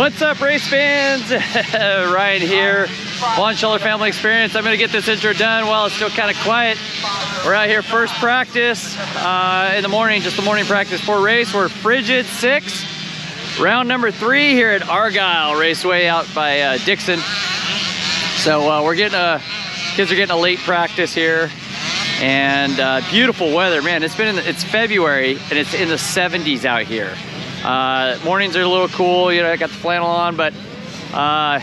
What's up, race fans? Ryan here, Von Schuller Family Experience. I'm gonna get this intro done while it's still kind of quiet. We're out here first practice in the morning, just the morning practice for race. We're Frigid 6, round number 3 here at Argyll Raceway out by Dixon. So we're getting kids are getting a late practice here, and beautiful weather, man. It's February and it's in the 70s out here. Mornings are a little cool, you know, I got the flannel on, but I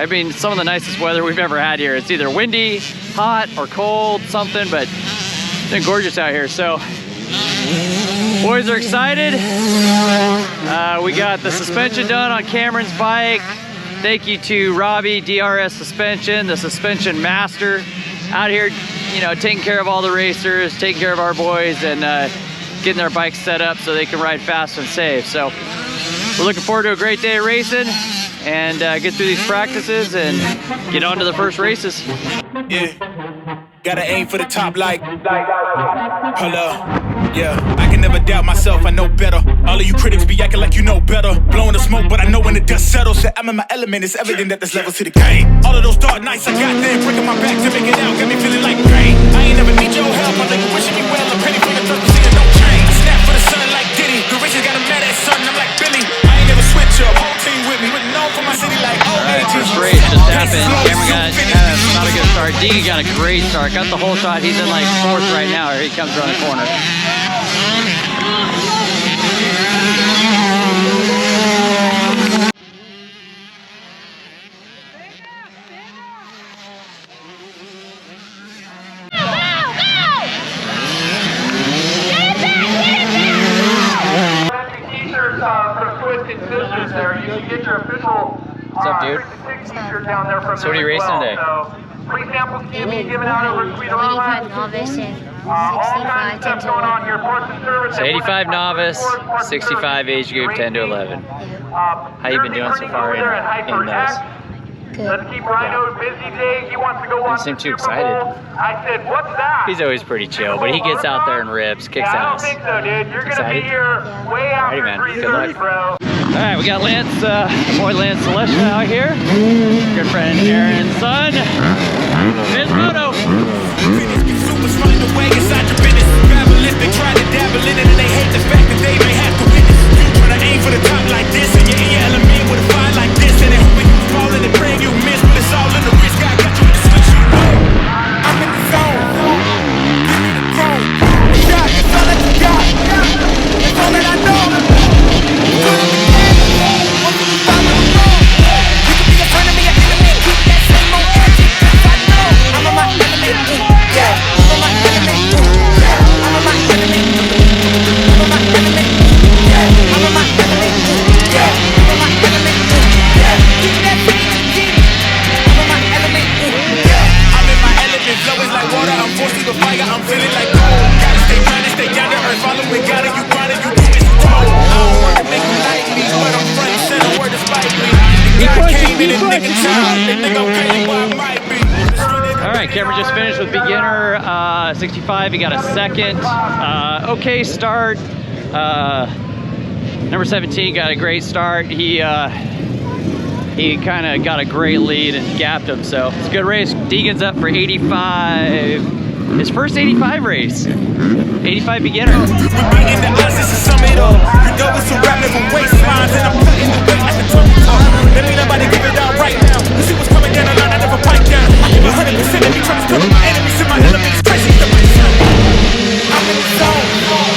mean, some of the nicest weather we've ever had here. It's either windy, hot, or cold, something, but it's been gorgeous out here. So, boys are excited. We got the suspension done on Cameron's bike. Thank you to Robbie, DRS Suspension, the suspension master, out here, you know, taking care of all the racers, taking care of our boys, and getting their bikes set up so they can ride fast and safe. So we're looking forward to a great day of racing and get through these practices and get on to the first races. Yeah, gotta aim for the top like, hello. Yeah, I can never doubt myself, I know better. All of you critics be acting like you know better. Blowing the smoke, but I know when the dust settles. Said I'm in my element, it's evident that there's levels to the game. All of those dark nights I got there, breaking my back to make it out, got me feeling like pain. I ain't never need your help, I'm like wishing me well. I'm penny from the third, seeing no change. I snap for the sun like Diddy, the riches got a mad ass son, I'm like Billy. I ain't never switch up, whole team with me, but known for my city like First race just happened. Cameron got not a good start. Deegan got a great start, got the whole shot. He's in like 4th right now. Here he comes around the corner. What's up, dude? So what are you racing today? Free samples can be given out over Sweeterama. 85 novice and 65 10 to 11. So 85 novice, 65 age group 10 to 11. How you been doing so far in those? Good. Let's keep Rhino busy day. He wants to go watch. Seem too excited. I said, what's that? He's always pretty chill, but he gets out there and rips, kicks ass. I don't think so, dude. You're gonna Excited? be here way after Alrighty, man. 3:30, Good luck. bro. All right, we got Lance, boy Lance Celestia out here. Good friend Aaron's son. Here's Moto. Super smart the way inside your business. Babblers, they try to dabble in it and they hate the fact that they may have to witness. You tryna aim for the top like this and you're in your element with a fire like this. And then hoping you fall and they praying you miss, but it's all in the risk. I got you with the switch, you know. I'm in the zone. Give me the chrome. Shot, that's all that you got. That's all that I know. Alright, Cameron just finished with beginner 65. He got a second. Okay start. Number 17 got a great start. He kind of got a great lead and gapped him, so it's a good race. Deegan's up for 85. His first 85 race. 85 beginner. Let me nobody give it out right now. You see what's coming down the line, I never pipe down. I give 100% every time it's my enemies in my elements. Crazy the race. I'm in the zone. Wrong.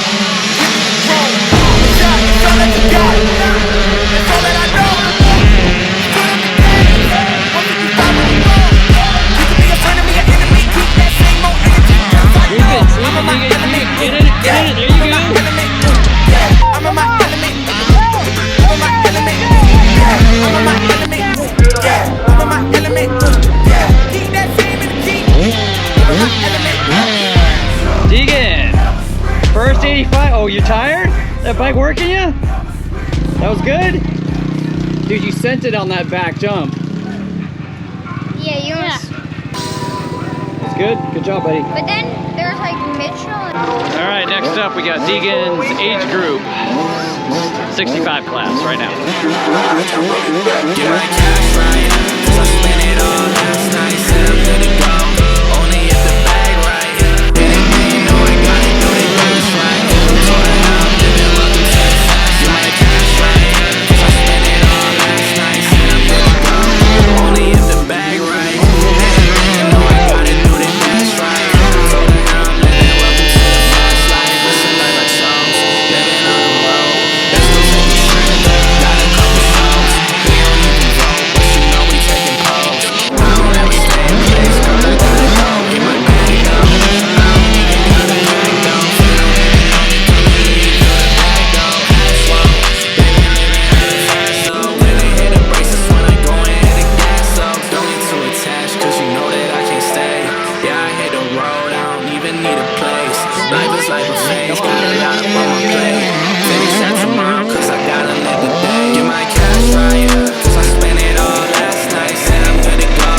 Shot, that's all that you got. That's all that I know. Put on the game. What did you follow me wrong? You can be a friend of me, an enemy. Keep that same old energy. I'm on my element. Get in it, there you go. I'm on my element. I'm on my element. I'm on my element, yeah. I'm on my element, yeah. Keep that same energy. I'm on my element. Deegan, first 85. Oh, you tired? That bike working you? That was good? Dude, you sent it on that back jump. Yeah, you almost. That's good. Good job, buddy. But then there's like Mitchell and. All right, next up we got Deegan's age group. 65 class right now. Get my cash right, 'cause I spent it all last night. Said I'm good to go, only if the bag right. Anything you know I gotta do it just right. Told her how I'm living, welcome to the fast. Get my cash right, 'cause I spent it all last night. Said I'm good to go, only if the bag right. Anything you know I gotta do it just right. Told her how I'm living, welcome to the fast life. It's a life I chose, living on the road. That's still taking trips, got a couple shows. We don't even vote, but you know we taking pose. I don't ever stay in place, girl, I gotta go. Get my bag up, I don't even gotta bag though. Feel I'm living on me, come and leave, feel the bag though. Half slow, baby living half fast slow. Living hit the braces when I go and hit the gas so. Don't get too attached, 'cause you know that I can't stay. Yeah, I hit the road, I don't even need a place. Life is like a phase, got a lot up on my plate. Finish that tomorrow, 'cause I gotta live the day. Get my cash right, 'cause I spent it all last night. Said I'm good to go,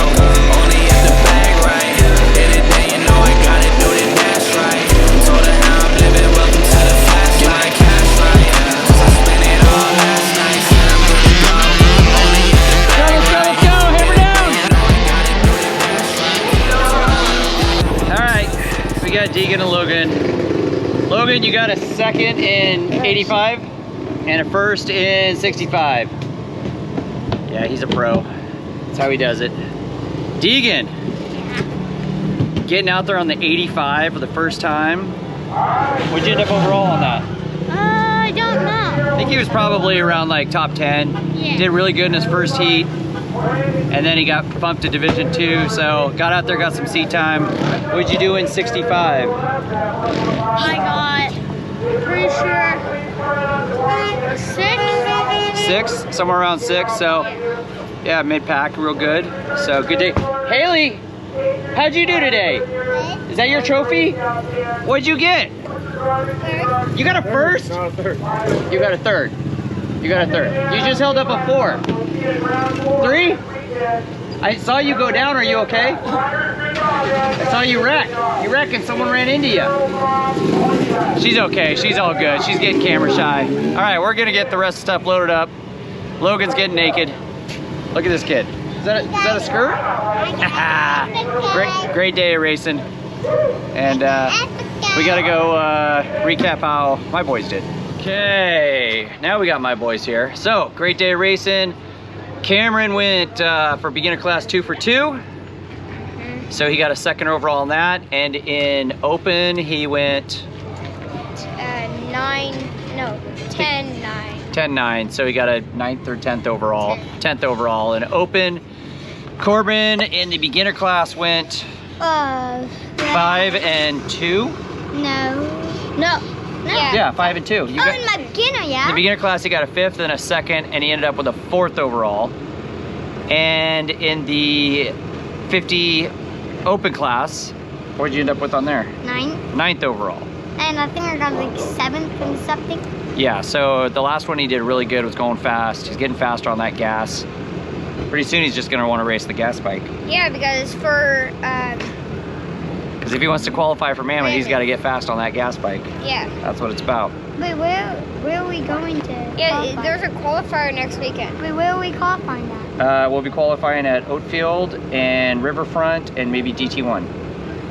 only if the bag right. Anything you know I gotta do the dash right. Told her how I'm living, welcome to the fast. Get my cash right, 'cause I spent it all last night. Said I'm good to go, only if the bag right. Go, hammer down! You know I gotta do the dash right. All right, we got Deegan and Logan. Logan, you got a second in 85 and a first in 65. Yeah, he's a pro. That's how he does it. Deegan, getting out there on the 85 for the first time. What'd you end up overall on that? I don't know. I think he was probably around like top 10. Yeah. Did really good in his first heat. And then he got bumped to Division 2, so got out there, got some seat time. What'd you do in 65? I got, pretty sure, 6. 6, somewhere around 6, so yeah, mid-pack, real good. So good day. Haley, how'd you do today? Is that your trophy? What'd you get? You got a first? No, a third. You got a third. You got a third. You just held up a 4. 3? I saw you go down. Are you okay? I saw you wreck. You wrecked and someone ran into you. She's okay. She's all good. She's getting camera shy. All right, we're gonna get the rest of the stuff loaded up. Logan's getting naked. Look at this kid. Is that a skirt? great day of racing. And we gotta go recap how my boys did. Okay, now we got my boys here. So, great day of racing. Cameron went for beginner class 2 for 2. So he got a second overall on that. And in open, he went 10-9. So he got a 9th or 10th overall. 10th overall in open. Corbin in the beginner class went 5 and 2. No. Yeah, 5 and 2. You got, in my beginner, yeah. in the beginner class, he got a 5th and a 2nd, and he ended up with a 4th overall. And in the 50 open class, what did you end up with on there? 9. 9th overall. And I think I got like 7th and something. Yeah, so the last one he did really good, was going fast. He's getting faster on that gas. Pretty soon he's just gonna want to race the gas bike. Yeah, because for Because if he wants to qualify for Mammoth, he's got to get fast on that gas bike. yeah. That's what it's about. Wait, where are we going to? Yeah, qualify? There's a qualifier next weekend. Wait, where are we qualifying at? We'll be qualifying at Oatfield and Riverfront and maybe DT1.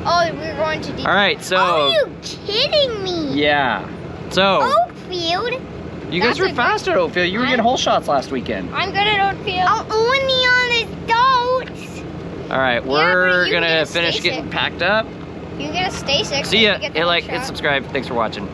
Oh, we're going to DT1. All right, so. Are you kidding me? Yeah. So. Oatfield? You guys were fast at Oatfield. You were getting whole shots last weekend. I'm good at Oatfield. I'm only on the adults. All right, we're gonna finish getting packed up. You get a stay 6. See ya. Hit like, hit subscribe. Thanks for watching.